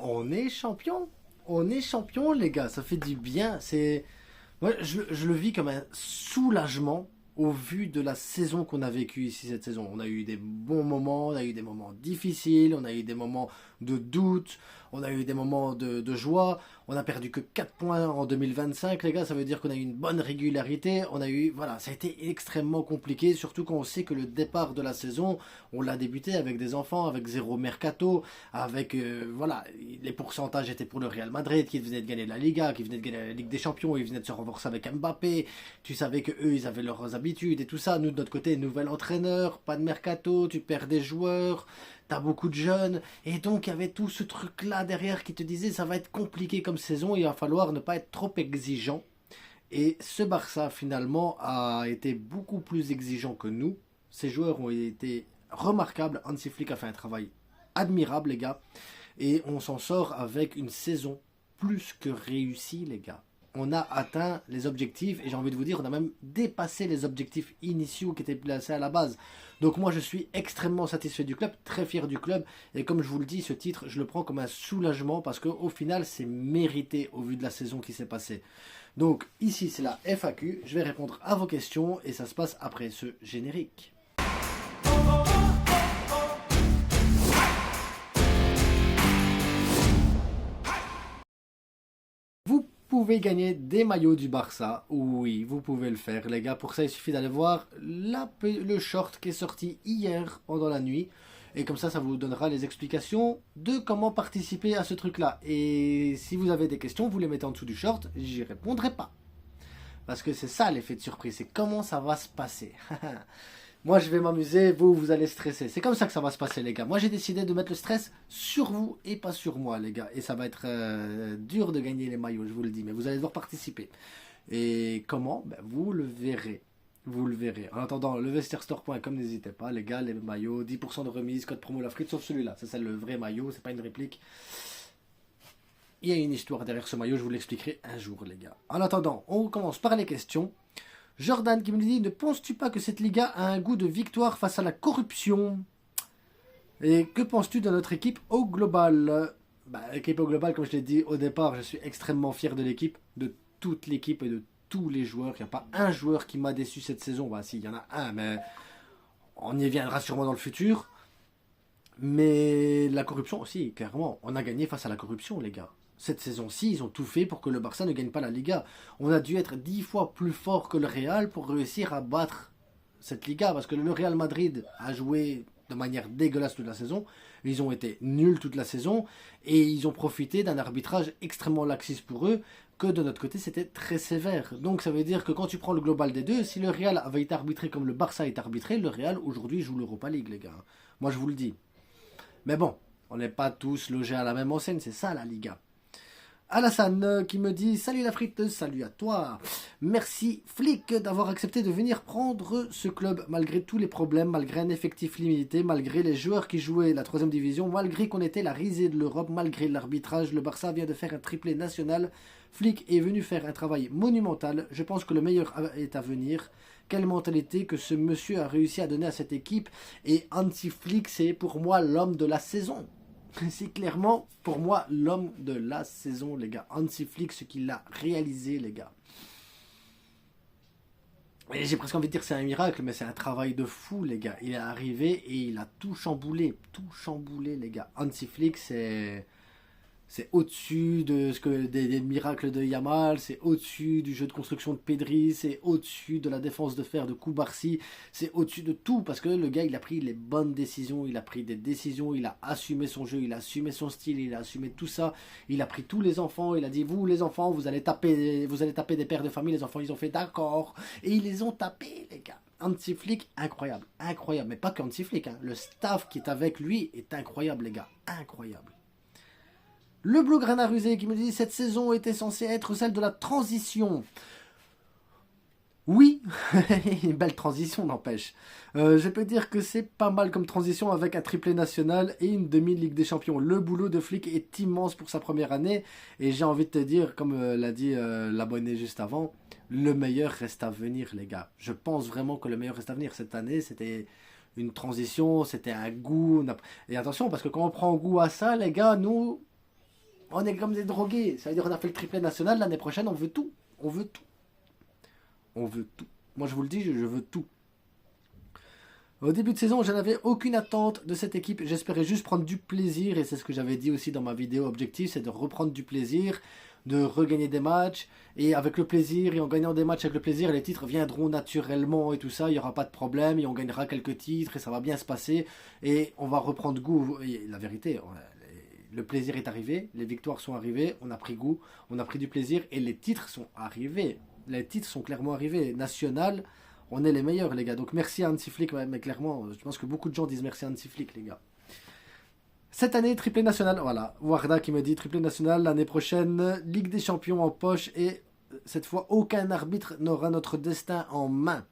On est champion. On est champion, les gars. Ça fait du bien. Moi, je le vis comme un soulagement au vu de la saison qu'on a vécue ici cette saison. On a eu des bons moments, on a eu des moments difficiles, on a eu des moments de doute, on a eu des moments de joie. On a perdu que 4 points en 2025, les gars. Ça veut dire qu'on a eu une bonne régularité. Voilà, ça a été extrêmement compliqué, surtout quand on sait que le départ de la saison, on l'a débuté avec des enfants, avec zéro mercato, avec, voilà, les pourcentages étaient pour le Real Madrid, qui venait de gagner la Liga, qui venait de gagner la Ligue des Champions, ils venaient de se renforcer avec Mbappé. Tu savais que eux, ils avaient leurs habitudes et tout ça. Nous, de notre côté, nouvel entraîneur, pas de mercato, tu perds des joueurs, t'as beaucoup de jeunes. Et donc, il y avait tout ce truc-là derrière qui te disait, ça va être compliqué comme saison, il va falloir ne pas être trop exigeant. Et ce Barça, finalement, a été beaucoup plus exigeant que nous. Ces joueurs ont été remarquables. Hansi Flick a fait un travail admirable, les gars. Et on s'en sort avec une saison plus que réussie, les gars. On a atteint les objectifs et j'ai envie de vous dire, on a même dépassé les objectifs initiaux qui étaient placés à la base. Donc moi, je suis extrêmement satisfait du club, très fier du club. Et comme je vous le dis, ce titre, je le prends comme un soulagement parce qu'au final, c'est mérité au vu de la saison qui s'est passée. Donc ici, c'est la FAQ. Je vais répondre à vos questions et ça se passe après ce générique. Vous pouvez gagner des maillots du Barça. Oui, vous pouvez le faire, les gars. Pour ça, il suffit d'aller voir le short qui est sorti hier pendant la nuit. Et comme ça vous donnera les explications de comment participer à ce truc-là. Et si vous avez des questions, vous les mettez en dessous du short. J'y répondrai pas. Parce que c'est ça l'effet de surprise. C'est comment ça va se passer. Moi, je vais m'amuser, vous allez stresser. C'est comme ça que ça va se passer, les gars. Moi, j'ai décidé de mettre le stress sur vous et pas sur moi, les gars. Et ça va être dur de gagner les maillots, je vous le dis. Mais vous allez devoir participer. Et comment? Vous le verrez. Vous le verrez. En attendant, levestirstore.com, n'hésitez pas, les gars, les maillots, 10% de remise, code promo la frite, sauf celui-là. Ça, c'est le vrai maillot, c'est pas une réplique. Il y a une histoire derrière ce maillot, je vous l'expliquerai un jour, les gars. En attendant, on commence par les questions. Jordan qui me dit, ne penses-tu pas que cette Liga a un goût de victoire face à la corruption? Et que penses-tu de notre équipe au global? L'équipe au global, comme je l'ai dit au départ, je suis extrêmement fier de l'équipe, de toute l'équipe et de tous les joueurs. Il n'y a pas un joueur qui m'a déçu cette saison. Si, il y en a un, mais on y viendra sûrement dans le futur. Mais la corruption aussi, clairement. On a gagné face à la corruption, les gars. Cette saison-ci, ils ont tout fait pour que le Barça ne gagne pas la Liga. On a dû être 10 fois plus fort que le Real pour réussir à battre cette Liga. Parce que le Real Madrid a joué de manière dégueulasse toute la saison. Ils ont été nuls toute la saison. Et ils ont profité d'un arbitrage extrêmement laxiste pour eux. Que de notre côté, c'était très sévère. Donc ça veut dire que quand tu prends le global des deux, si le Real avait été arbitré comme le Barça est arbitré, le Real aujourd'hui joue l'Europa League, les gars. Moi, je vous le dis. Mais bon, on n'est pas tous logés à la même enseigne, c'est ça la Liga. Alassane qui me dit salut la frite, salut à toi. Merci Flick d'avoir accepté de venir prendre ce club malgré tous les problèmes, malgré un effectif limité, malgré les joueurs qui jouaient la 3ème division, malgré qu'on était la risée de l'Europe, malgré l'arbitrage. Le Barça vient de faire un triplé national. Flick est venu faire un travail monumental. Je pense que le meilleur est à venir. Quelle mentalité que ce monsieur a réussi à donner à cette équipe. Et Hansi Flick, c'est pour moi l'homme de la saison. C'est clairement, pour moi, l'homme de la saison, les gars. Hansi Flick, ce qu'il a réalisé, les gars. Et j'ai presque envie de dire que c'est un miracle, mais c'est un travail de fou, les gars. Il est arrivé et il a tout chamboulé. Tout chamboulé, les gars. Hansi Flick, c'est au-dessus de des miracles de Yamal, c'est au-dessus du jeu de construction de Pedri, c'est au-dessus de la défense de fer de Koubarsi, c'est au-dessus de tout parce que le gars il a pris les bonnes décisions, il a pris des décisions, il a assumé son jeu, il a assumé son style, il a assumé tout ça, il a pris tous les enfants, il a dit vous les enfants vous allez taper des pères de famille, les enfants ils ont fait d'accord et ils les ont tapés les gars. Hansi Flick, incroyable, incroyable, mais pas que Hansi Flick, hein. Le staff qui est avec lui est incroyable les gars, incroyable. Le Blue Grana Rusé qui me dit cette saison était censée être celle de la transition. Oui, une belle transition n'empêche. Je peux dire que c'est pas mal comme transition avec un triplé national et une demi-Ligue des Champions. Le boulot de Flick est immense pour sa première année et j'ai envie de te dire, comme l'a dit l'abonné juste avant, le meilleur reste à venir les gars. Je pense vraiment que le meilleur reste à venir. Cette année c'était une transition, c'était un goût. Et attention parce que quand on prend goût à ça les gars, nous... On est comme des drogués. Ça veut dire qu'on a fait le triplé national. L'année prochaine, on veut tout. On veut tout. On veut tout. Moi, je vous le dis, je veux tout. Au début de saison, je n'avais aucune attente de cette équipe. J'espérais juste prendre du plaisir. Et c'est ce que j'avais dit aussi dans ma vidéo objectif. C'est de reprendre du plaisir, de regagner des matchs. Et avec le plaisir, et en gagnant des matchs avec le plaisir, les titres viendront naturellement et tout ça. Il n'y aura pas de problème. Et on gagnera quelques titres et ça va bien se passer. Et on va reprendre goût. Et la vérité, le plaisir est arrivé. Les victoires sont arrivées. On a pris goût. On a pris du plaisir. Et les titres sont arrivés. Les titres sont clairement arrivés. National, on est les meilleurs, les gars. Donc merci à Hansi Flick. Ouais, mais clairement, je pense que beaucoup de gens disent merci à Hansi Flick, les gars. Cette année, triplé national. Voilà. Warda qui me dit triplé national. L'année prochaine, Ligue des Champions en poche. Et cette fois, aucun arbitre n'aura notre destin en main.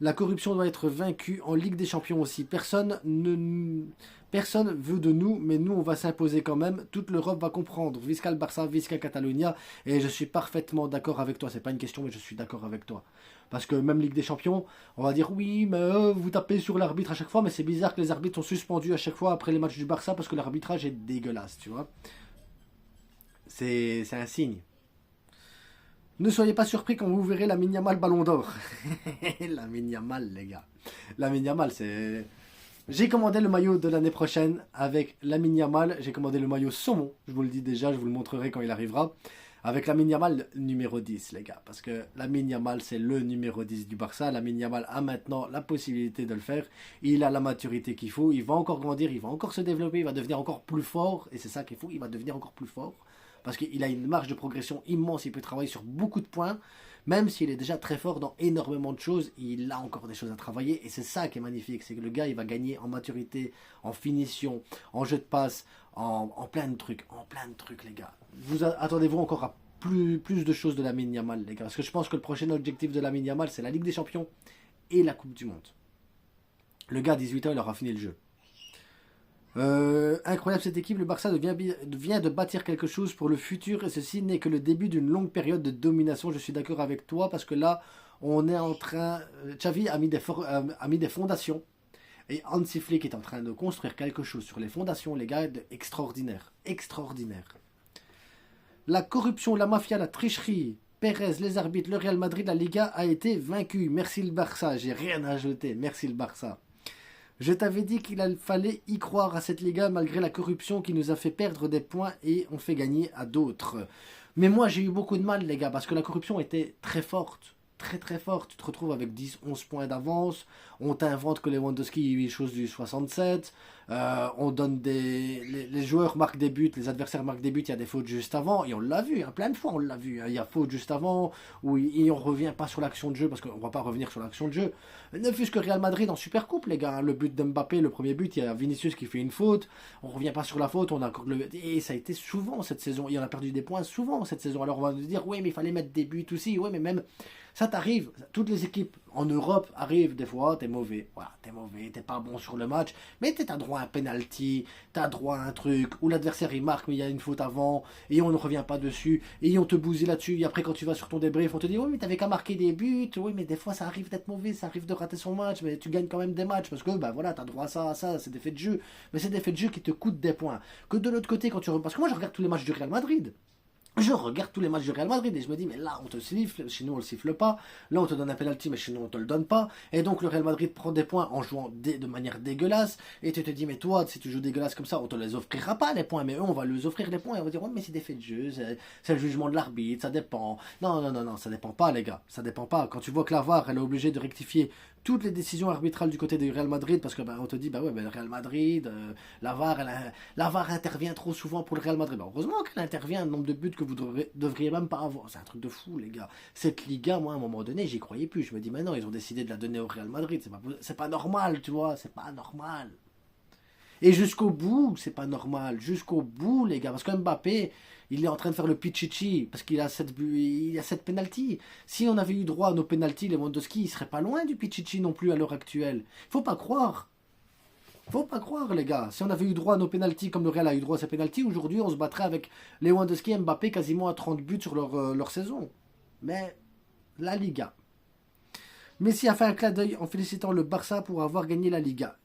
La corruption doit être vaincue en Ligue des Champions aussi. Personne veut de nous, mais nous, on va s'imposer quand même. Toute l'Europe va comprendre. Visca le Barça, Visca Catalunya. Et je suis parfaitement d'accord avec toi. C'est pas une question, mais je suis d'accord avec toi. Parce que même Ligue des Champions, on va dire oui, mais vous tapez sur l'arbitre à chaque fois. Mais c'est bizarre que les arbitres sont suspendus à chaque fois après les matchs du Barça parce que l'arbitrage est dégueulasse, tu vois. C'est un signe. Ne soyez pas surpris quand vous verrez Lamine Yamal Ballon d'Or. Lamine Yamal, les gars. Lamine Yamal, c'est... J'ai commandé le maillot de l'année prochaine avec Lamine Yamal. J'ai commandé le maillot saumon. Je vous le dis déjà, je vous le montrerai quand il arrivera. Avec Lamine Yamal, numéro 10, les gars. Parce que Lamine Yamal, c'est le numéro 10 du Barça. Lamine Yamal a maintenant la possibilité de le faire. Il a la maturité qu'il faut. Il va encore grandir, il va encore se développer. Il va devenir encore plus fort. Et c'est ça qu'il faut, il va devenir encore plus fort. Parce qu'il a une marge de progression immense, il peut travailler sur beaucoup de points, même s'il est déjà très fort dans énormément de choses, il a encore des choses à travailler, et c'est ça qui est magnifique, c'est que le gars, il va gagner en maturité, en finition, en jeu de passe, en plein de trucs, les gars. Attendez-vous encore à plus de choses de Lamine Yamal, les gars, parce que je pense que le prochain objectif de Lamine Yamal, c'est la Ligue des Champions et la Coupe du Monde. Le gars, à 18 ans, il aura fini le jeu. Incroyable cette équipe, le Barça vient de bâtir quelque chose pour le futur et ceci n'est que le début d'une longue période de domination. Je suis d'accord avec toi parce que là on est en train, Xavi a mis des fondations et Hansi Flick est en train de construire quelque chose sur les fondations, les gars, extraordinaire. La corruption, la mafia, la tricherie, Pérez, les arbitres, le Real Madrid, la Liga a été vaincu. Merci le Barça, j'ai rien à ajouter, merci le Barça. Je t'avais dit qu'il fallait y croire à cette Liga malgré la corruption qui nous a fait perdre des points et on fait gagner à d'autres. Mais moi j'ai eu beaucoup de mal les gars parce que la corruption était très forte. Très forte. Tu te retrouves avec 10-11 points d'avance. On t'invente que Lewandowski est chose du 67. On donne les joueurs marquent des buts, les adversaires marquent des buts, il y a des fautes juste avant. Et on l'a vu, hein, plein de fois on l'a vu. Hein, il y a faute juste avant, et on revient pas sur l'action de jeu, parce qu'on va pas revenir sur l'action de jeu. Ne fût-ce que Real Madrid en Supercoupe, les gars. Hein, le but d'Mbappé, le premier but, il y a Vinicius qui fait une faute. On revient pas sur la faute, on accorde le... Et ça a été souvent cette saison. Et on a perdu des points souvent cette saison. Alors on va nous dire, oui, mais il fallait mettre des buts aussi. Oui, mais même... Ça t'arrive, toutes les équipes en Europe arrivent des fois, t'es mauvais, voilà, t'es pas bon sur le match, mais t'as droit à un penalty, t'as droit à un truc, où l'adversaire il marque mais il y a une faute avant, et on ne revient pas dessus, et on te bousille là-dessus, et après quand tu vas sur ton débrief, on te dit, oui mais t'avais qu'à marquer des buts, oui mais des fois ça arrive d'être mauvais, ça arrive de rater son match, mais tu gagnes quand même des matchs, parce que bah voilà, t'as droit à ça, c'est des faits de jeu, mais c'est des faits de jeu qui te coûtent des points. Que de l'autre côté, quand tu... Parce que moi je regarde tous les matchs du Real Madrid, je regarde tous les matchs du Real Madrid et je me dis, mais là on te siffle, chez nous on le siffle pas, là on te donne un penalty, mais chez nous on te le donne pas, et donc le Real Madrid prend des points en jouant de manière dégueulasse, et tu te dis, mais toi, si tu joues dégueulasse comme ça, on te les offrira pas les points, mais eux on va les offrir les points, et on va dire, ouais, mais c'est des faits de jeu, c'est le jugement de l'arbitre, ça dépend. Non, ça dépend pas, les gars, ça dépend pas. Quand tu vois que la VAR, elle est obligée de rectifier toutes les décisions arbitrales du côté du Real Madrid, parce que bah, on te dit, bah ouais, bah, le Real Madrid, la VAR intervient trop souvent pour le Real Madrid. Bah, heureusement qu'elle intervient, le nombre de buts que vous devriez même pas avoir. C'est un truc de fou, les gars. Cette Liga, moi, à un moment donné, j'y croyais plus. Je me dis, mais non, ils ont décidé de la donner au Real Madrid. C'est pas normal, tu vois, c'est pas normal. Et jusqu'au bout, c'est pas normal. Jusqu'au bout, les gars. Parce que Mbappé, il est en train de faire le pichichi. Parce qu'il a cette penalty. Si on avait eu droit à nos penalties, Lewandowski, il serait pas loin du pichichi non plus à l'heure actuelle. Faut pas croire. Faut pas croire, les gars. Si on avait eu droit à nos penalties comme le Real a eu droit à ses penalties, aujourd'hui, on se battrait avec Lewandowski et Mbappé quasiment à 30 buts sur leur saison. Mais la Liga. Messi a fait un clin d'œil en félicitant le Barça pour avoir gagné la Liga.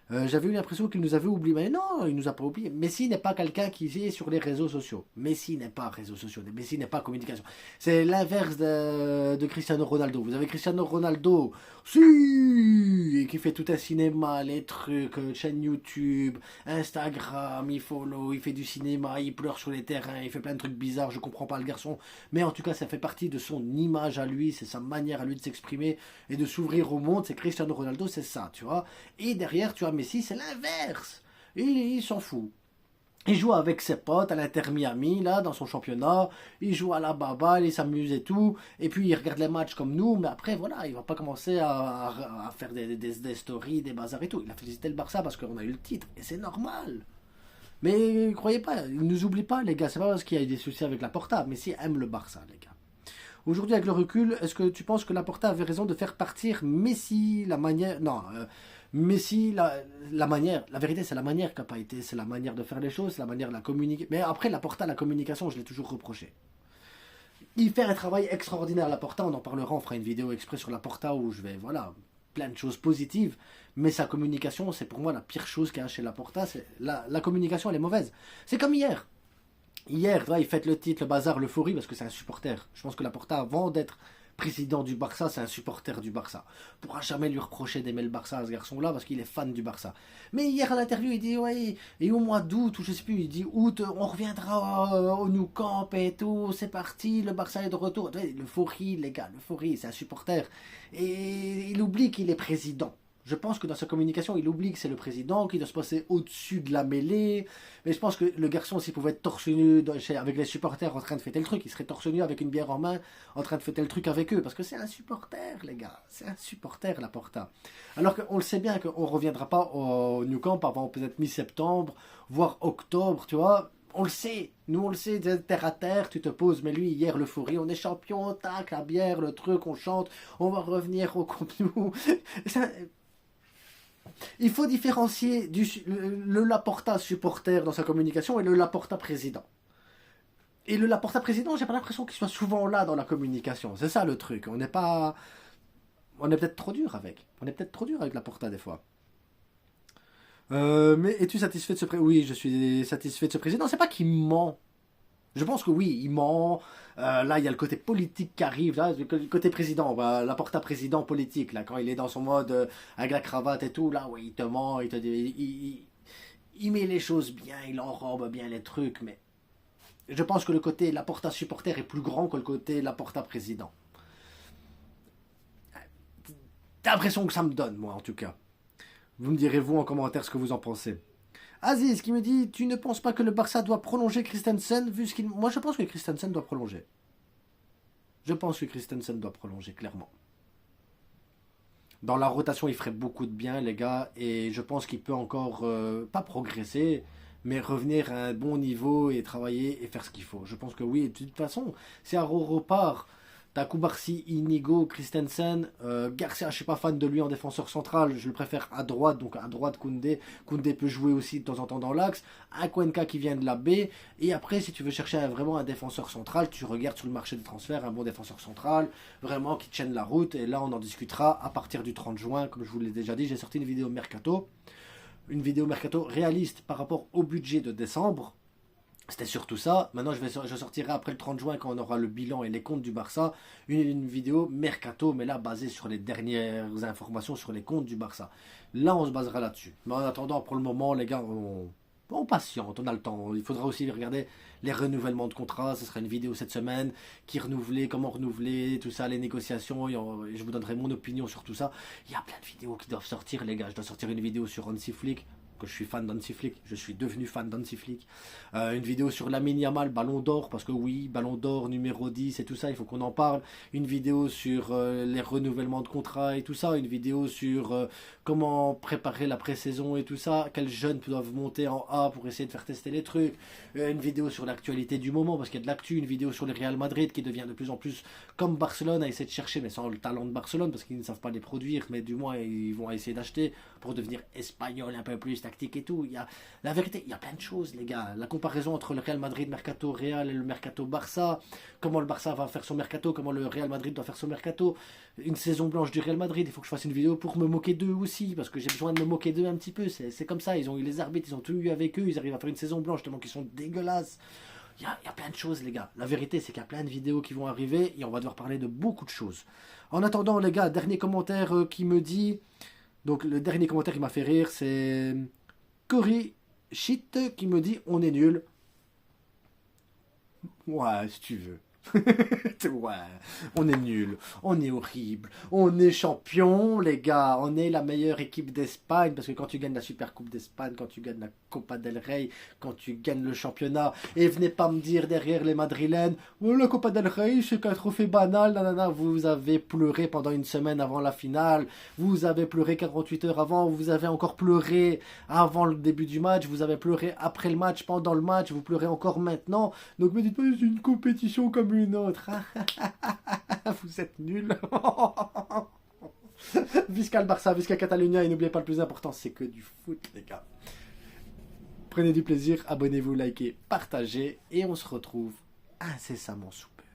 J'avais eu l'impression qu'il nous avait oublié. Mais non, il nous a pas oublié. Messi n'est pas quelqu'un qui est sur les réseaux sociaux. Messi n'est pas réseaux sociaux. Messi n'est pas communication. C'est l'inverse de Cristiano Ronaldo. Vous avez Cristiano Ronaldo, si, et qui fait tout un cinéma, les trucs, chaîne YouTube, Instagram, il follow, il fait du cinéma, il pleure sur les terrains, il fait plein de trucs bizarres. Je comprends pas le garçon, mais en tout cas, ça fait partie de son image à lui. C'est sa manière à lui de s'exprimer et de s'ouvrir au monde. C'est Cristiano Ronaldo, c'est ça, tu vois. Et derrière, tu as Messi, c'est l'inverse. Il s'en fout. Il joue avec ses potes à l'Inter Miami, là, dans son championnat. Il joue à la baballe, il s'amuse et tout. Et puis, il regarde les matchs comme nous. Mais après, voilà, il va pas commencer à faire des stories, des bazars et tout. Il a félicité le Barça parce qu'on a eu le titre. Et c'est normal. Mais croyez pas, il nous oublie pas, les gars. C'est pas parce qu'il y a eu des soucis avec la Porta. Messi aime le Barça, les gars. Aujourd'hui, avec le recul, est-ce que tu penses que Laporta avait raison de faire partir Messi, la manière... Non, Messi, la manière... La vérité, c'est la manière qui n'a pas été. C'est la manière de faire les choses, c'est la manière de la communiquer. Mais après, Laporta, la communication, je l'ai toujours reproché. Il fait un travail extraordinaire, Laporta. On en parlera, on fera une vidéo exprès sur Laporta où je vais... Voilà, plein de choses positives. Mais sa communication, c'est pour moi la pire chose qu'il y a chez Laporta. La communication, elle est mauvaise. C'est comme hier. Hier, il fête le titre, le bazar, l'euphorie, parce que c'est un supporter. Je pense que Laporta, avant d'être président du Barça, c'est un supporter du Barça. On ne pourra jamais lui reprocher d'aimer le Barça à ce garçon-là, parce qu'il est fan du Barça. Mais hier à l'interview, il dit, ouais, et au mois d'août, ou je sais plus, il dit, août, on reviendra au Nou Camp et tout, c'est parti, le Barça est de retour. L'euphorie, les gars, l'euphorie, c'est un supporter. Et il oublie qu'il est président. Je pense que dans sa communication, il oublie que c'est le président, qu'il doit se passer au-dessus de la mêlée. Mais je pense que le garçon, s'il pouvait être torse nu avec les supporters en train de fêter le truc, il serait torse nu avec une bière en main en train de fêter le truc avec eux. Parce que c'est un supporter, les gars. C'est un supporter, Laporta. Alors qu'on le sait bien qu'on ne reviendra pas au Nou Camp avant peut-être mi-septembre, voire octobre, tu vois. On le sait, nous on le sait, terre à terre, tu te poses, mais lui hier l'euphorie, on est champion, tac, la bière, le truc, on chante, on va revenir au Camp Nou. Il faut différencier le Laporta supporter dans sa communication et le Laporta président. Et le Laporta président, j'ai pas l'impression qu'il soit souvent là dans la communication. C'est ça le truc. On n'est pas. On est peut-être trop dur avec. On est peut-être trop dur avec Laporta des fois. Mais es-tu satisfait de ce président? Oui, je suis satisfait de ce président. C'est pas qu'il ment. Je pense que oui, il ment. Là, il y a le côté politique qui arrive. Là, le côté président, Laporta président politique. Là, quand il est dans son mode avec la cravate et tout, là, oui, il te ment, il met les choses bien, il enrobe bien les trucs. Mais je pense que le côté Laporta supporter est plus grand que le côté Laporta président. T'as l'impression que ça me donne, moi, en tout cas. Vous me direz, vous, en commentaire, ce que vous en pensez. Aziz qui me dit, tu ne penses pas que le Barça doit prolonger Christensen vu ce qu'il... Moi je pense que Christensen doit prolonger. Je pense que Christensen doit prolonger, clairement. Dans la rotation, il ferait beaucoup de bien, les gars, et je pense qu'il peut encore, pas progresser, mais revenir à un bon niveau et travailler et faire ce qu'il faut. Je pense que oui, de toute façon, si Aro repart, t'as Koubarsi, Inigo, Christensen, Garcia, je suis pas fan de lui en défenseur central, je le préfère à droite, donc à droite Koundé. Koundé peut jouer aussi de temps en temps dans l'axe. Un Cuenca qui vient de la baie. Et après, si tu veux chercher vraiment un défenseur central, tu regardes sur le marché des transferts un bon défenseur central, vraiment qui tienne la route. Et là, on en discutera à partir du 30 juin, comme je vous l'ai déjà dit. J'ai sorti une vidéo Mercato. Une vidéo Mercato réaliste par rapport au budget de décembre. C'était surtout ça. Maintenant, je sortirai après le 30 juin, quand on aura le bilan et les comptes du Barça, une vidéo mercato, mais là basée sur les dernières informations sur les comptes du Barça. Là, on se basera là-dessus. Mais en attendant, pour le moment, les gars, on patiente, on a le temps. Il faudra aussi regarder les renouvellements de contrats. Ce sera une vidéo cette semaine, qui renouveler, comment renouveler, tout ça, les négociations. Et je vous donnerai mon opinion sur tout ça. Il y a plein de vidéos qui doivent sortir, les gars. Je dois sortir une vidéo sur Hansi Flick, que je suis fan d'Hansi Flick, je suis devenu fan d'Hansi Flick. Une vidéo sur Lamine Yamal, Ballon d'Or, parce que oui, Ballon d'Or, numéro 10 et tout ça, il faut qu'on en parle. Une vidéo sur les renouvellements de contrats et tout ça. Une vidéo sur comment préparer la pré-saison et tout ça. Quels jeunes doivent monter en A pour essayer de faire tester les trucs. Une vidéo sur l'actualité du moment, parce qu'il y a de l'actu. Une vidéo sur le Real Madrid qui devient de plus en plus comme Barcelone, à essayer de chercher, mais sans le talent de Barcelone, parce qu'ils ne savent pas les produire, mais du moins ils vont essayer d'acheter pour devenir espagnol un peu plus. tactique et tout. La vérité, il y a plein de choses, les gars. La comparaison entre le Real Madrid Mercato Real et le Mercato Barça, comment le Barça va faire son Mercato, comment le Real Madrid doit faire son Mercato. Une saison blanche du Real Madrid, il faut que je fasse une vidéo pour me moquer d'eux aussi, parce que j'ai besoin de me moquer d'eux un petit peu. C'est comme ça, ils ont eu les arbitres, ils ont tout eu avec eux, ils arrivent à faire une saison blanche tellement qu'ils sont dégueulasses. Il y a plein de choses, les gars. La vérité, c'est qu'il y a plein de vidéos qui vont arriver et on va devoir parler de beaucoup de choses. En attendant, les gars, dernier commentaire qui me dit... Donc, le dernier commentaire qui m'a fait rire, c'est Cory Shit qui me dit on est nul. Ouais, si tu veux. Ouais, on est nul, on est horrible, on est champion, les gars, on est la meilleure équipe d'Espagne, parce que quand tu gagnes la Super Coupe d'Espagne, quand tu gagnes la Copa del Rey, quand tu gagnes le championnat, et venez pas me dire derrière les Madrilènes, oh, la Copa del Rey, c'est qu'un trophée banal, nanana, vous avez pleuré pendant une semaine avant la finale, vous avez pleuré 48 heures avant, vous avez encore pleuré avant le début du match, vous avez pleuré après le match, pendant le match, vous pleurez encore maintenant, donc me dites pas c'est une compétition comme une autre. Vous êtes nuls. Visca le Barça, Visca Catalunya, et n'oubliez pas le plus important, c'est que du foot, les gars. Prenez du plaisir, abonnez-vous, likez, partagez, et on se retrouve incessamment sous peu.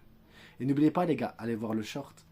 Et n'oubliez pas, les gars, allez voir le short.